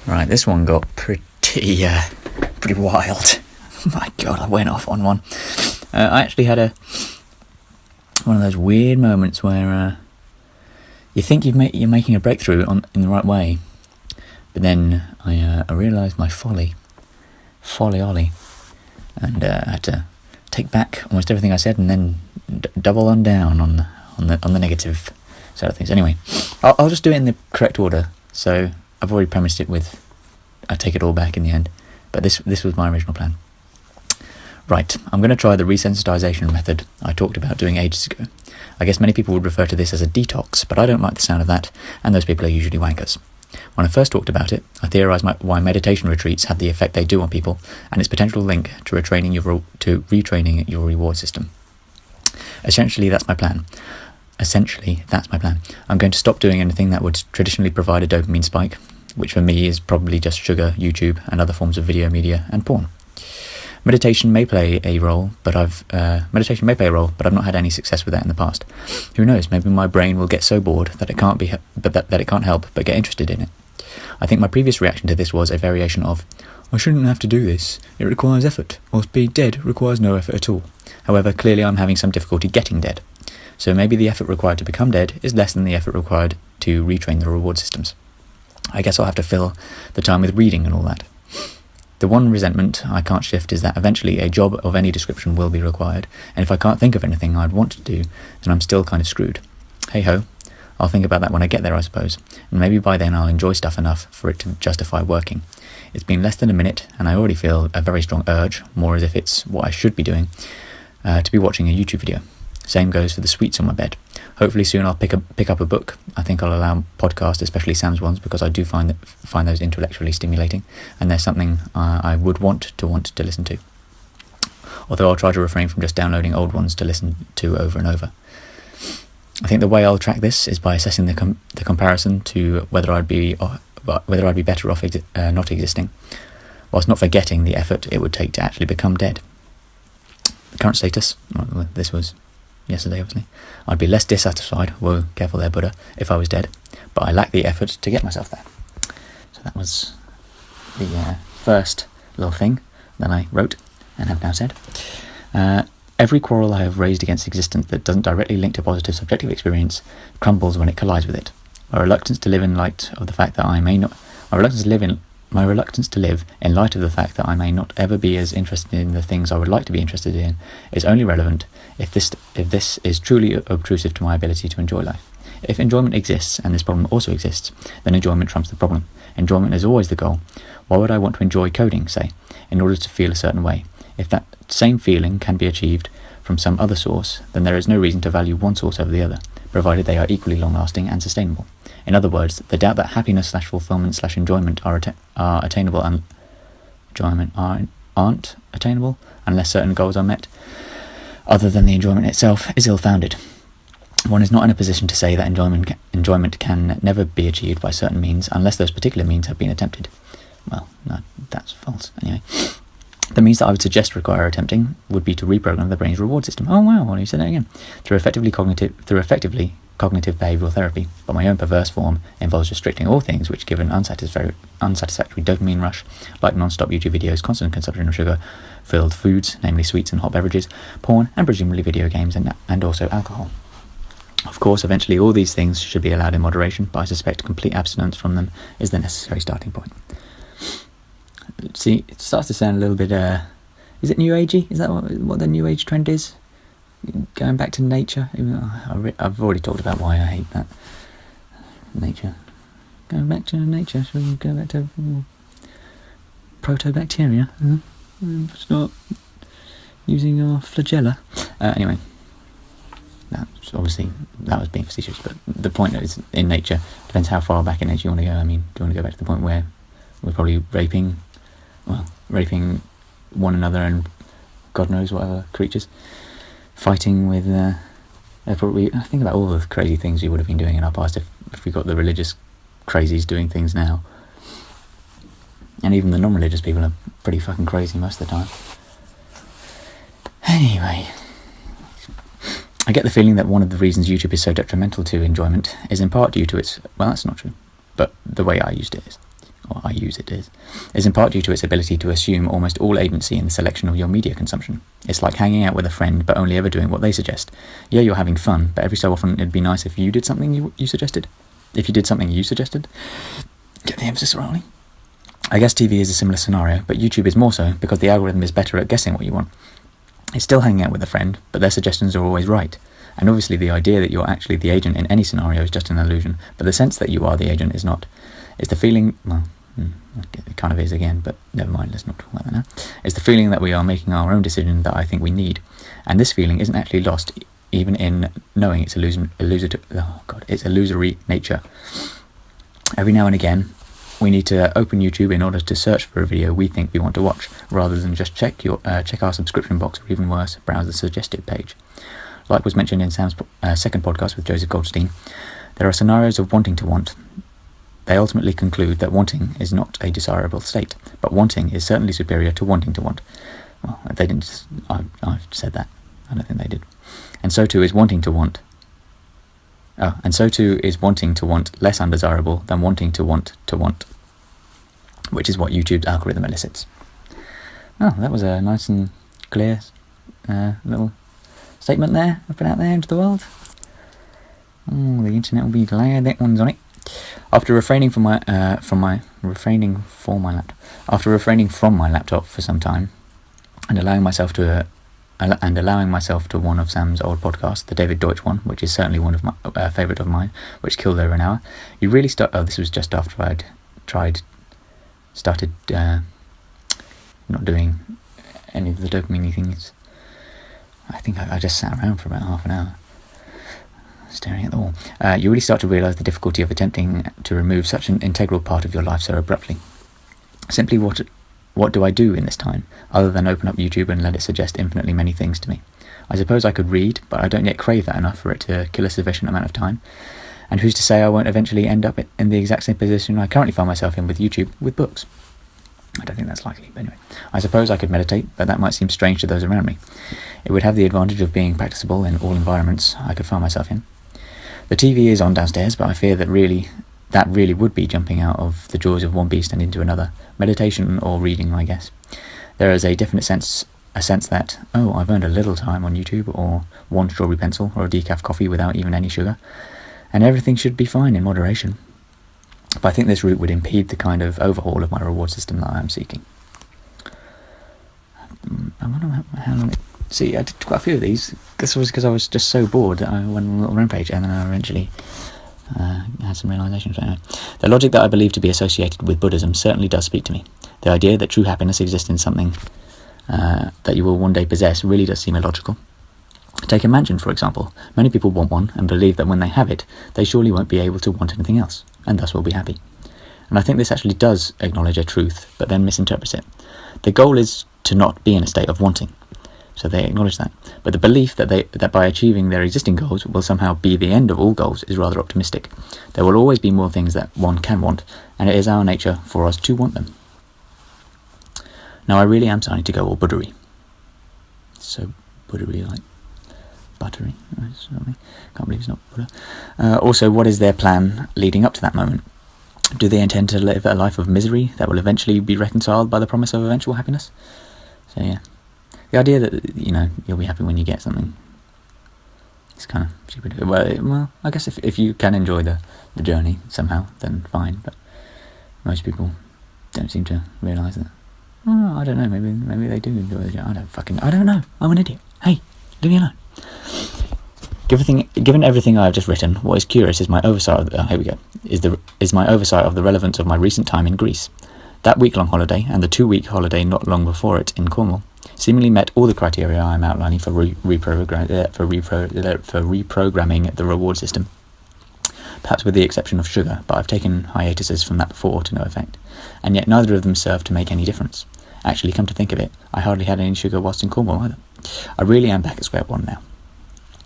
Right, this one got pretty wild. My God, I went off on one. I actually had one of those weird moments where you think you're making a breakthrough in the right way, but then I realised my folly ollie, and I had to take back almost everything I said and then double on down on the negative side of things. Anyway, I'll just do it in the correct order. So I've already premised it with I take it all back in the end, but this was my original plan. Right, I'm going to try the resensitization method I talked about doing ages ago. I guess many people would refer to this as a detox, but I don't like the sound of that, and those people are usually wankers. When I first talked about it, I theorised why meditation retreats have the effect they do on people, and its potential link to retraining your reward system. Essentially, that's my plan. I'm going to stop doing anything that would traditionally provide a dopamine spike, which for me is probably just sugar, YouTube, and other forms of video media and porn. Meditation may play a role, but I've not had any success with that in the past. Who knows? Maybe my brain will get so bored that it can't help but get interested in it. I think my previous reaction to this was a variation of, I shouldn't have to do this. It requires effort, whilst being dead requires no effort at all. However, clearly I'm having some difficulty getting dead. So maybe the effort required to become dead is less than the effort required to retrain the reward systems. I guess I'll have to fill the time with reading and all that. The one resentment I can't shift is that eventually a job of any description will be required, and if I can't think of anything I'd want to do, then I'm still kind of screwed. Hey-ho, I'll think about that when I get there, I suppose, and maybe by then I'll enjoy stuff enough for it to justify working. It's been less than a minute, and I already feel a very strong urge, more as if it's what I should be doing, to be watching a YouTube video. Same goes for the sweets on my bed. Hopefully soon I'll pick up a book. I think I'll allow podcasts, especially Sam's ones, because I do find those intellectually stimulating, and there's something I would want to listen to. Although I'll try to refrain from just downloading old ones to listen to over and over. I think the way I'll track this is by assessing the comparison to whether I'd be better off not existing, whilst not forgetting the effort it would take to actually become dead. The current status, well, this was yesterday obviously, I'd be less dissatisfied, whoa, careful there Buddha, if I was dead, but I lack the effort to get myself there. So that was the first little thing that I wrote and have now said. Every quarrel I have raised against existence that doesn't directly link to positive subjective experience crumbles when it collides with it. My reluctance to live in light of the fact that I may not ever be as interested in the things I would like to be interested in is only relevant if this is truly obtrusive to my ability to enjoy life. If enjoyment exists and this problem also exists, then enjoyment trumps the problem. Enjoyment is always the goal. Why would I want to enjoy coding, say, in order to feel a certain way? If that same feeling can be achieved from some other source, then there is no reason to value one source over the other, provided they are equally long-lasting and sustainable. In other words, the doubt that happiness/fulfillment/enjoyment are attainable and enjoyment aren't attainable unless certain goals are met, other than the enjoyment itself, is ill-founded. One is not in a position to say that enjoyment can never be achieved by certain means unless those particular means have been attempted. Well, no, that's false. Anyway, the means that I would suggest require attempting would be to reprogram the brain's reward system. Oh wow, well, you said that again. Through effectively cognitive behavioural therapy, but my own perverse form involves restricting all things which give an unsatisfactory dopamine rush, like non-stop YouTube videos, constant consumption of sugar-filled foods, namely sweets and hot beverages, porn, and presumably video games, and also alcohol. Of course, eventually all these things should be allowed in moderation, but I suspect complete abstinence from them is the necessary starting point. See, it starts to sound a little bit, is it new agey? Is that what the new age trend is? Going back to nature? I've already talked about why I hate that. Nature. Going back to nature, shall we go back to proto-bacteria? Start using our flagella. Anyway. That was being facetious, but the point is, in nature, depends how far back in nature you want to go. I mean, do you want to go back to the point where we're probably raping one another and God knows what other creatures, fighting with, probably, I think about all the crazy things we would have been doing in our past if we got the religious crazies doing things now. And even the non-religious people are pretty fucking crazy most of the time. Anyway, I get the feeling that one of the reasons YouTube is so detrimental to enjoyment is in part due to its, well, that's not true, but the way I used it is. or I use it is in part due to its ability to assume almost all agency in the selection of your media consumption. It's like hanging out with a friend but only ever doing what they suggest. Yeah, you're having fun, but every so often it'd be nice if you did something you suggested. If you did something you suggested. Get the emphasis rolling. I guess TV is a similar scenario, but YouTube is more so because the algorithm is better at guessing what you want. It's still hanging out with a friend, but their suggestions are always right. And obviously the idea that you're actually the agent in any scenario is just an illusion, but the sense that you are the agent is not. It's the feeling, it kind of is again, but never mind, let's not talk about that now. It's the feeling that we are making our own decision that I think we need. And this feeling isn't actually lost even in knowing its illusory nature. Every now and again, we need to open YouTube in order to search for a video we think we want to watch, rather than just check our subscription box, or even worse, browse the suggested page. Like was mentioned in Sam's second podcast with Joseph Goldstein, there are scenarios of wanting to want. They ultimately conclude that wanting is not a desirable state, but wanting is certainly superior to wanting to want. Well, they didn't. I've said that. I don't think they did. And so too is wanting to want. And so too is wanting to want less undesirable than wanting to want, which is what YouTube's algorithm elicits. Oh, that was a nice and clear little statement there. I put out there into the world. Oh, the internet will be glad that one's on it. After refraining from my laptop for some time, and allowing myself to one of Sam's old podcasts, the David Deutsch one, which is certainly one of my favourite of mine, which killed over an hour. You really this was just after I'd started not doing any of the dopamine things. I think I just sat around for about half an hour, staring at the wall. You really start to realise the difficulty of attempting to remove such an integral part of your life so abruptly. Simply what do I do in this time, other than open up YouTube and let it suggest infinitely many things to me? I suppose I could read, but I don't yet crave that enough for it to kill a sufficient amount of time. And who's to say I won't eventually end up in the exact same position I currently find myself in with YouTube, with books? I don't think that's likely, but anyway. I suppose I could meditate, but that might seem strange to those around me. It would have the advantage of being practicable in all environments I could find myself in. The TV is on downstairs, but I fear that really would be jumping out of the jaws of one beast and into another. Meditation or reading, I guess. There is a definite sense that, I've earned a little time on YouTube, or one strawberry pencil, or a decaf coffee without even any sugar, and everything should be fine in moderation. But I think this route would impede the kind of overhaul of my reward system that I am seeking. I wonder how long it... See, I did quite a few of these. This was because I was just so bored that I went on a little rampage, and then I eventually had some realizations. Anyway, the logic that I believe to be associated with Buddhism certainly does speak to me. The idea that true happiness exists in something that you will one day possess really does seem illogical. Take a mansion, for example. Many people want one and believe that when they have it, they surely won't be able to want anything else, and thus will be happy. And I think this actually does acknowledge a truth, but then misinterprets it. The goal is to not be in a state of wanting. So they acknowledge that. But the belief that by achieving their existing goals will somehow be the end of all goals is rather optimistic. There will always be more things that one can want, and it is our nature for us to want them. Now I really am starting to go all Buddha-y. So Buddha-y, like buttery. Can't believe it's not Buddha. Also, what is their plan leading up to that moment? Do they intend to live a life of misery that will eventually be reconciled by the promise of eventual happiness? So yeah. The idea that, you'll be happy when you get something, it's kind of stupid. Well, I guess if you can enjoy the journey somehow, then fine. But most people don't seem to realise that. Oh, I don't know. Maybe they do enjoy the journey. I don't know. I'm an idiot. Hey, leave me alone. Given everything I have just written, what is curious is my oversight of my oversight of the relevance of my recent time in Greece. That week-long holiday and the 2-week holiday not long before it in Cornwall seemingly met all the criteria I am outlining for reprogramming the reward system. Perhaps with the exception of sugar, but I've taken hiatuses from that before to no effect, and yet neither of them serve to make any difference. Actually, come to think of it, I hardly had any sugar whilst in Cornwall either. I really am back at square one now.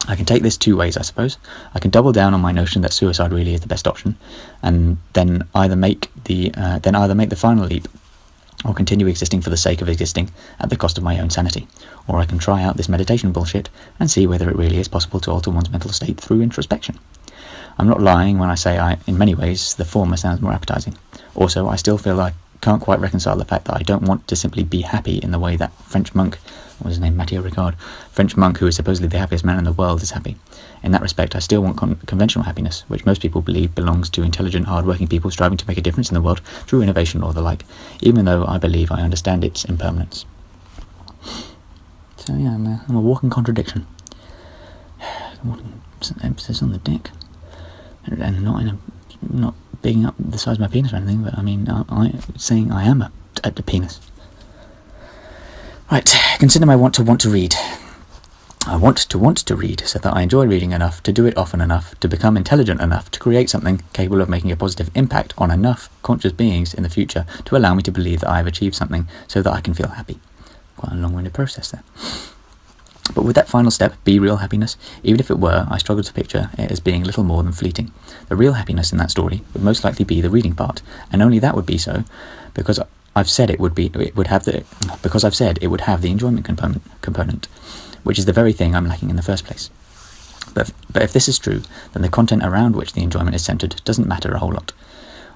I can take this two ways, I suppose. I can double down on my notion that suicide really is the best option, and then either make the final leap, or continue existing for the sake of existing at the cost of my own sanity. Or I can try out this meditation bullshit and see whether it really is possible to alter one's mental state through introspection. I'm not lying when I say in many ways, the former sounds more appetizing. Also, I still feel I can't quite reconcile the fact that I don't want to simply be happy in the way that French monk, what was his name, Mathieu Ricard, French monk who is supposedly the happiest man in the world, is happy. In that respect, I still want conventional happiness, which most people believe belongs to intelligent, hard-working people striving to make a difference in the world through innovation or the like, even though I believe I understand its impermanence. So yeah, I'm a walking contradiction. Emphasis on the dick, and not bigging up the size of my penis or anything, but I mean, I'm saying I am a penis. Right, consider my want to read. I want to read so that I enjoy reading enough to do it often enough to become intelligent enough to create something capable of making a positive impact on enough conscious beings in the future to allow me to believe that I have achieved something so that I can feel happy. Quite a long-winded process there. But would that final step be real happiness? Even if it were, I struggle to picture it as being little more than fleeting. The real happiness in that story would most likely be the reading part, and only that would be so because I've said it would have the enjoyment component, which is the very thing I'm lacking in the first place. But if this is true, then the content around which the enjoyment is centered doesn't matter a whole lot.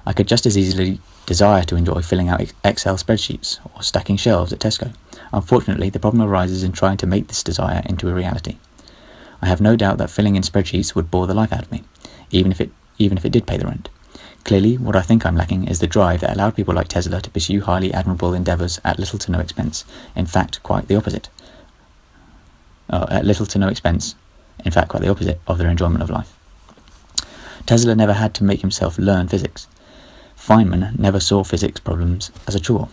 I could just as easily desire to enjoy filling out Excel spreadsheets or stacking shelves at Tesco. Unfortunately, the problem arises in trying to make this desire into a reality. I have no doubt that filling in spreadsheets would bore the life out of me, even if it did pay the rent. Clearly, what I think I'm lacking is the drive that allowed people like Tesla to pursue highly admirable endeavours at little to no expense. In fact, quite the opposite. At little to no expense, in fact, quite the opposite of their enjoyment of life. Tesla never had to make himself learn physics. Feynman never saw physics problems as a chore.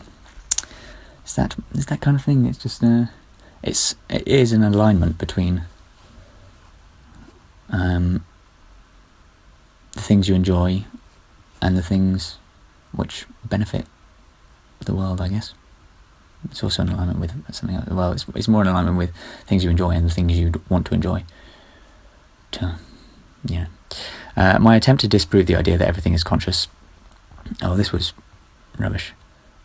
It's that kind of thing. It's just it is an alignment between the things you enjoy and the things which benefit the world, I guess. It's also in alignment with something else. Well, it's more in alignment with things you enjoy and the things you want to enjoy. My attempt to disprove the idea that everything is conscious. Oh, this was rubbish.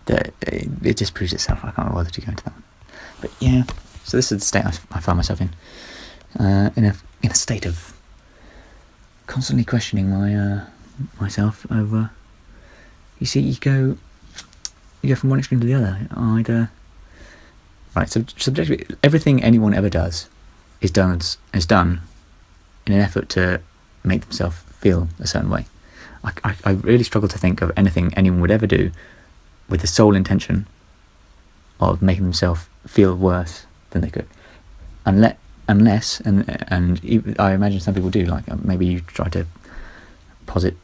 It disproves itself. I can't bother to go into that one. But yeah, so this is the state I find myself in a state of constantly questioning myself over. You see, you go from one extreme to the other. So subjectively, everything anyone ever does is done in an effort to make themselves feel a certain way. I really struggle to think of anything anyone would ever do with the sole intention of making themselves feel worse than they could, unless even, I imagine some people do. Like maybe you try to posit.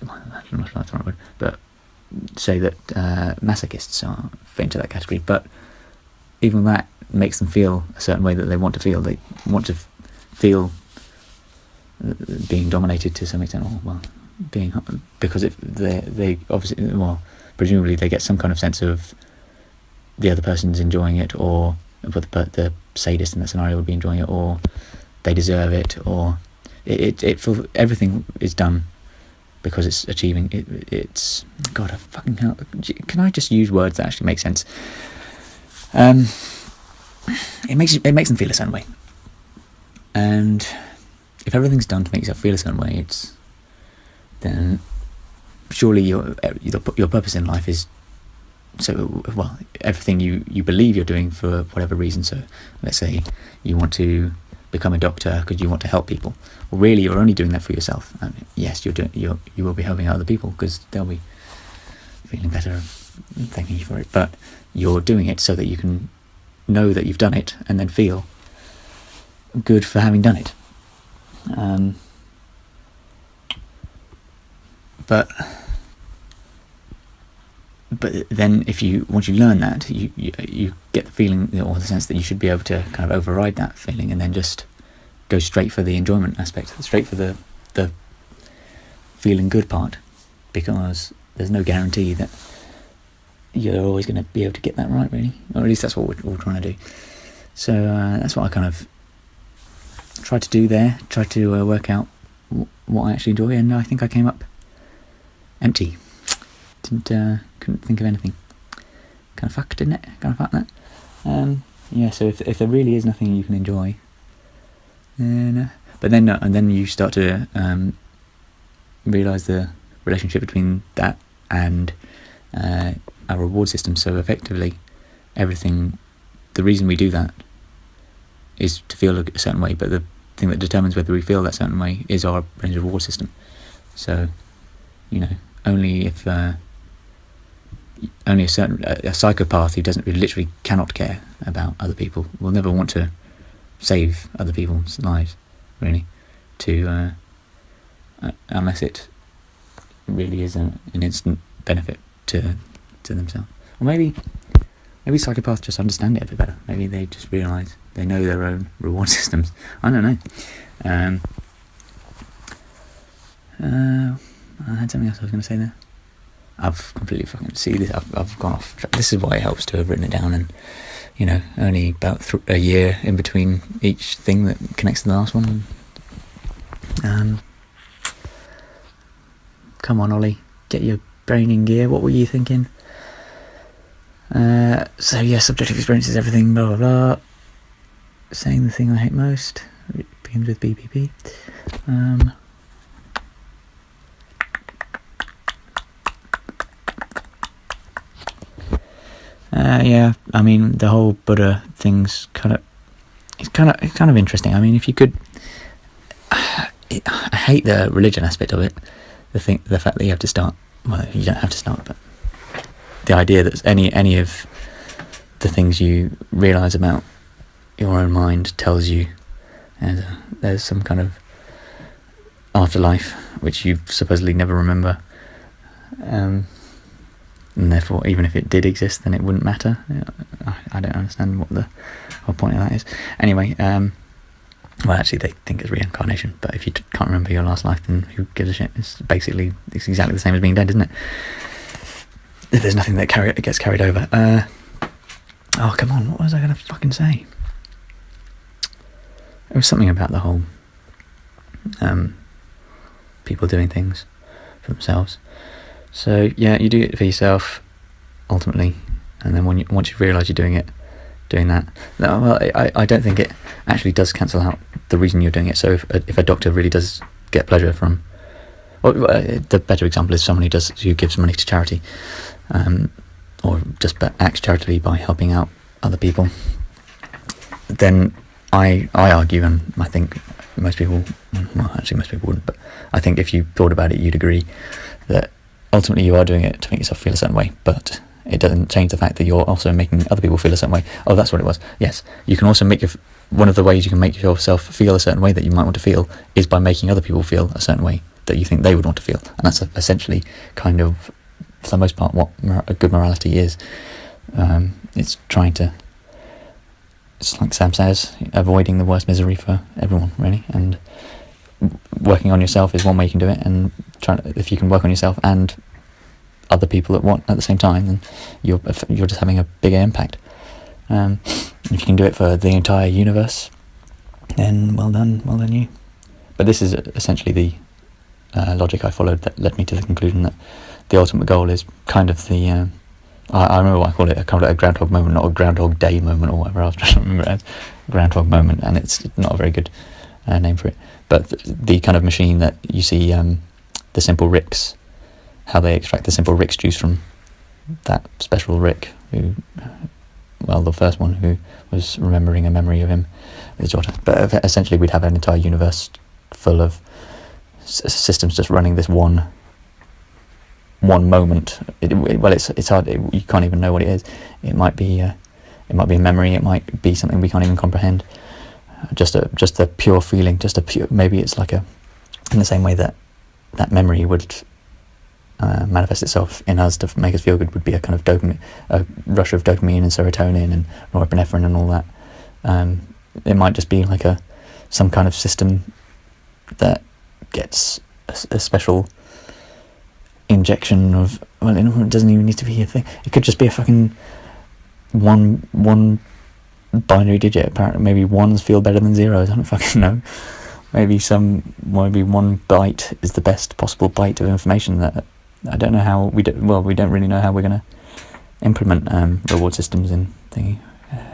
I'm not sure that's the right word, but say that masochists fit into that category. But even that makes them feel a certain way that they want to feel. They want to feel being dominated to some extent, because they obviously, presumably they get some kind of sense of the other person's enjoying it, or the sadist in that scenario would be enjoying it, or they deserve it, or everything is done because it's achieving it's God, fucking hell, can I just use words that actually make sense? It makes them feel a certain way, and if everything's done to make yourself feel a certain way, then surely your purpose in life is everything you believe you're doing for whatever reason. So let's say you want to become a doctor because you want to help people. Well, really, you're only doing that for yourself. Yes, you will be helping other people because they'll be feeling better and thanking you for it. But you're doing it so that you can know that you've done it and then feel good for having done it. But then once you learn that, you get the feeling or the sense that you should be able to kind of override that feeling and then just go straight for the enjoyment aspect, straight for the feeling good part, because there's no guarantee that you're always going to be able to get that right, really, or at least that's what we're trying to do. So that's what I kind of tried to do there, tried to work out what I actually enjoy, and I think I came up empty. Couldn't think of anything. Kind of fucked, didn't it? Kind of fucked that. So if there really is nothing you can enjoy, then and then you start to realise the relationship between that and our reward system. So effectively, the reason we do that is to feel a certain way, but the thing that determines whether we feel that certain way is our brain's reward system. So, only if only a psychopath who who literally cannot care about other people will never want to save other people's lives, really, unless it really is an instant benefit to themselves. Or maybe psychopaths just understand it a bit better. Maybe they just realise they know their own reward systems. I don't know. I had something else I was going to say there. I've completely I've gone off track. This is why it helps to have written it down, and only about a year in between each thing that connects to the last one. Come on, Ollie, get your brain in gear. What were you thinking? Subjective experience is everything, blah blah blah. Saying the thing I hate most. It begins with BPP. I mean, the whole Buddha thing's kind of interesting. I mean, if you could, I hate the religion aspect of it. The fact that you have to start. Well, you don't have to start, but the idea that any of the things you realise about your own mind tells you there's some kind of afterlife which you supposedly never remember, and therefore even if it did exist then it wouldn't matter. I don't understand what the whole point of that is. Anyway, well, actually they think it's reincarnation, but if you can't remember your last life, then who gives a shit? It's exactly the same as being dead, isn't it? If there's nothing that gets carried over. Oh, come on, what was I going to fucking say? It was something about the whole people doing things for themselves. So yeah, you do it for yourself ultimately, and then once you realise you're doing that. No, well, I don't think it actually does cancel out the reason you're doing it. So if a doctor really does get pleasure from, the better example is someone who gives money to charity, or just acts charitably by helping out other people, then I argue, and I think most people wouldn't, but I think if you thought about it, you'd agree that ultimately you are doing it to make yourself feel a certain way, but it doesn't change the fact that you're also making other people feel a certain way. Oh, that's what it was. Yes, you can also one of the ways you can make yourself feel a certain way that you might want to feel is by making other people feel a certain way that you think they would want to feel, and that's essentially kind of, for the most part, what a good morality is. It's like Sam says, avoiding the worst misery for everyone, really, and working on yourself is one way you can do it, and if you can work on yourself and other people at the same time, then you're just having a bigger impact. If you can do it for the entire universe, then well done you. But this is essentially the logic I followed that led me to the conclusion that the ultimate goal is kind of the I remember what I called it. I called it a Groundhog moment, not a Groundhog Day moment or whatever. I was trying to remember it as Groundhog moment, and it's not a very good name for it. But the kind of machine that you see, the Simple Ricks, how they extract the Simple Ricks juice from that special Rick, the first one who was remembering a memory of him with his daughter. But essentially we'd have an entire universe full of systems just running this one moment. It's hard. You can't even know what it is. It might be a memory. It might be something we can't even comprehend. Just a pure feeling. Maybe it's like in the same way that memory would manifest itself in us to make us feel good, would be a kind of dopamine, a rush of dopamine and serotonin and norepinephrine and all that. It might just be like some kind of system that gets a special injection of, it doesn't even need to be a thing. It could just be a fucking one binary digit. Apparently maybe ones feel better than zeros. I don't fucking know. Maybe one byte is the best possible byte of information. That I don't know how we don't really know how we're going to implement reward systems in thingy.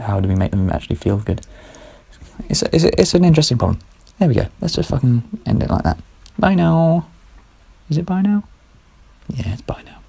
How do we make them actually feel good? It's an interesting problem. There we go. Let's just fucking end it like that. Bye now. Is it bye now? Yeah, it's bye now.